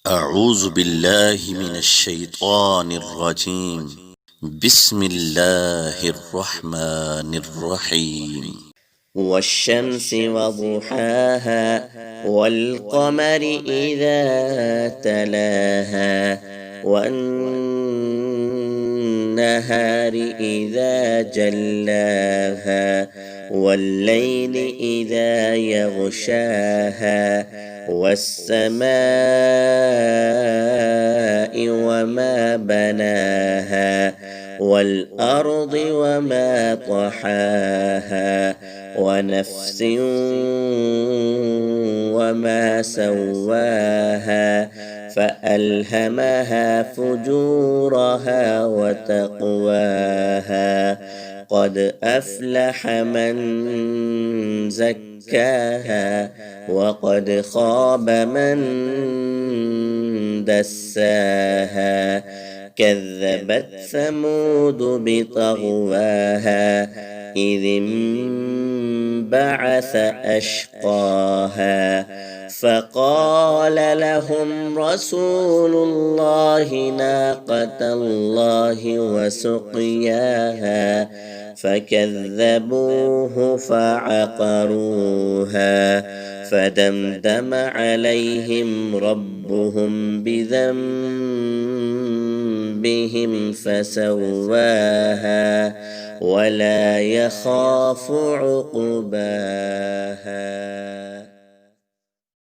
أعوذ بالله من الشيطان الرجيم. بسم الله الرحمن الرحيم. والشمس وضحاها والقمر إذا تلاها والنهار إذا جلاها والليل إذا يغشاها والسماء وما بناها والأرض وما طحاها ونفس وما سواها فألهمها فجورها وتقواها قد أفلح من زكاها وقد خاب من دساها كذبت ثمود بطغواها إذ انبعث أشقاها فقال لهم رسول الله ناقة الله وسقياها فكذبوه فعقروها فدمدم عليهم ربهم بذنبهم فسواها ولا يخاف عقباها.